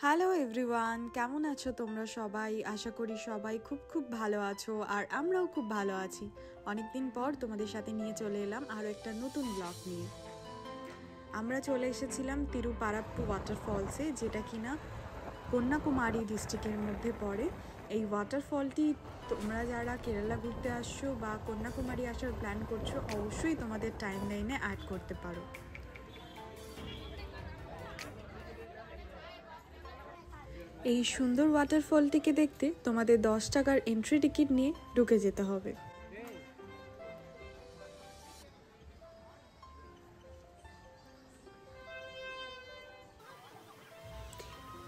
Hello everyone, কেমন আছো তোমরা সবাই? আশা করি সবাই খুব খুব ভালো আছো, আর আমরাও খুব ভালো আছি। অনেকদিন পর তোমাদের সাথে নিয়ে চলে এলাম আরও একটা নতুন ব্লগ নিয়ে। আমরা চলে এসেছিলাম তিরুপারাপ্পু ওয়াটারফলসে, যেটা কিনা কন্যাকুমারী ডিস্ট্রিক্টের মধ্যে পড়ে। এই ওয়াটারফলটি তোমরা যারা কেরালা ঘুরতে আসছো বা কন্যাকুমারী আসার প্ল্যান করছো, অবশ্যই তোমাদের টাইম লাইনে অ্যাড করতে পারো। এই সুন্দর ওয়াটারফলটিকে দেখতে তোমাদের 10 টাকার এন্ট্রি টিকিট নিয়ে ঢুকে যেতে হবে।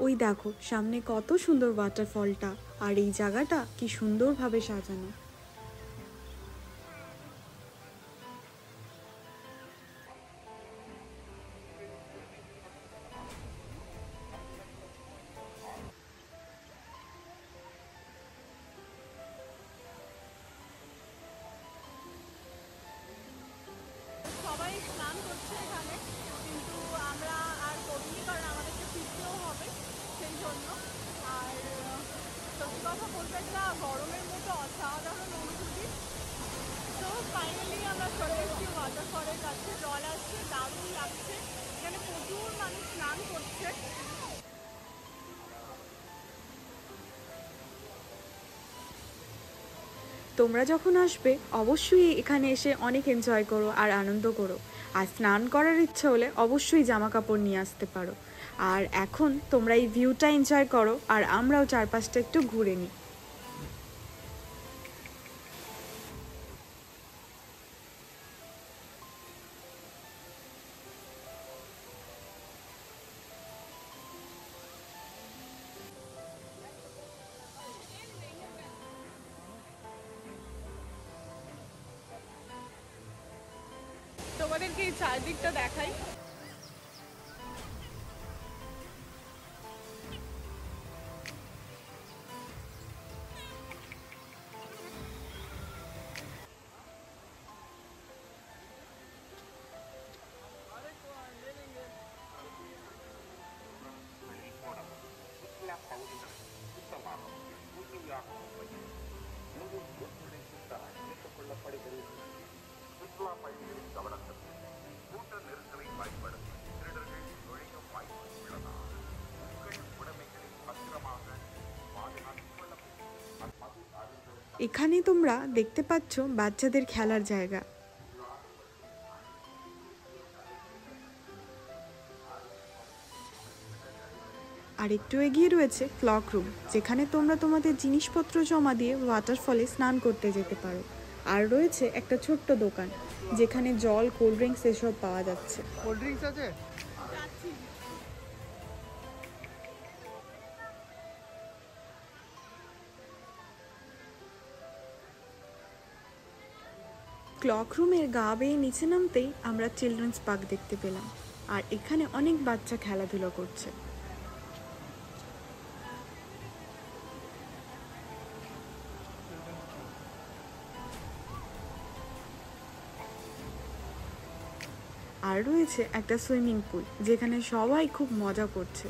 ওই দেখো সামনে কত সুন্দর ওয়াটারফলটা, আর এই জায়গাটা কি সুন্দরভাবে সাজানো। সবাই স্নান করছে এখানে, কিন্তু আমরা আর করিনি কারণ আমাদেরকে ফিরতেও হবে সেই জন্য। আর সত্যি কথা বলতে একটা গরমের মতো অসাধারণ অনুভূতি। তো ফাইনালি আমরা চলে এসেছি ওয়াটারফলের কাছে, জল আসছে, দারুণ লাগছে। এখানে প্রচুর মানুষ স্নান করছে। তোমরা যখন আসবে অবশ্যই এখানে এসে অনেক এনজয় করো আর আনন্দ করো। আর স্নান করার ইচ্ছা হলে অবশ্যই জামা কাপড় নিয়ে আসতে পারো। আর এখন তোমরা এই ভিউটা এনজয় করো, আর আমরাও চারপাশটা একটু ঘুরে নিই। তোমাদেরকে এই চারদিকটা দেখাই। சுற்றுலா பயணிகளின் கவனத்திற்கு கூட்ட நெரிசலை பயன்படுத்தி திருடர்கள் நுழையும் வாய்ப்பு உள்ளதா? உங்கள் உடைமைகளை பத்திரமாக பாதுகாத்துக் கொள்ள এখানে তোমরা দেখতে পাচ্ছ বাচ্চাদের খেলার জায়গা। আর একটু এগিয়ে রয়েছে ক্লক রুম, যেখানে তোমরা তোমাদের জিনিসপত্র জমা দিয়ে ওয়াটারফলে স্নান করতে যেতে পারো। আর রয়েছে একটা ছোট্ট দোকান, যেখানে জল, কোল্ড ড্রিঙ্কস এসব পাওয়া যাচ্ছে। কোল্ড ড্রিঙ্কস আছে? যাচ্ছি। ক্লক রুমের গা বেয়ে নিচে নামতেই আমরা চিলড্রেন্স পার্ক দেখতে পেলাম, আর এখানে অনেক বাচ্চা খেলাধুলো করছে। আর রয়েছে একটা সুইমিং পুল, যেখানে সবাই খুব মজা করছে।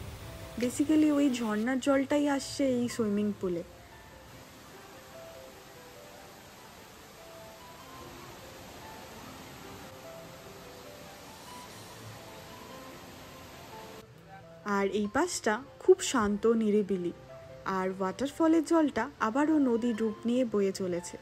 বেসিক্যালি ওই ঝর্ণার জলটাই আসছে এই সুইমিং পুলে। আর এই পাশটা খুব শান্ত নিরিবিলি, আর ওয়াটারফলের জলটা আবারও নদীর রূপ নিয়ে বয়ে চলেছে।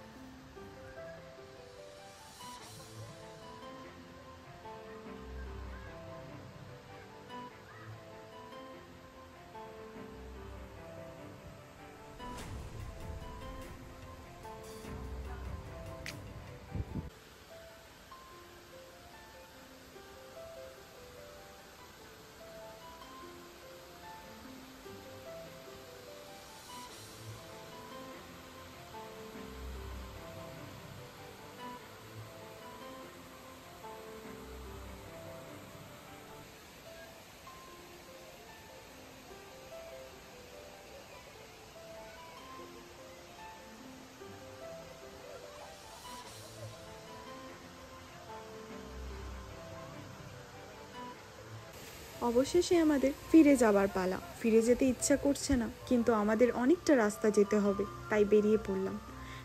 অবশেষে আমাদের ফিরে যাবার পালা। ফিরে যেতে ইচ্ছা করছে না, কিন্তু আমাদের অনেকটা রাস্তা যেতে হবে, তাই বেরিয়ে পড়লাম।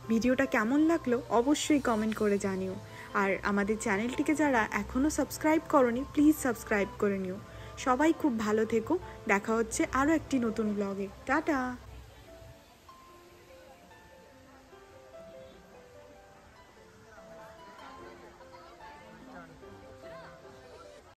ভিডিওটা কেমন লাগলো অবশ্যই কমেন্ট করে জানিও। আর আমাদের চ্যানেলটিকে যারা এখনও সাবস্ক্রাইব করনি, প্লিজ সাবস্ক্রাইব করে নিও। সবাই খুব ভালো থেকো। দেখা হচ্ছে আরও একটি নতুন ব্লগে। টাটা।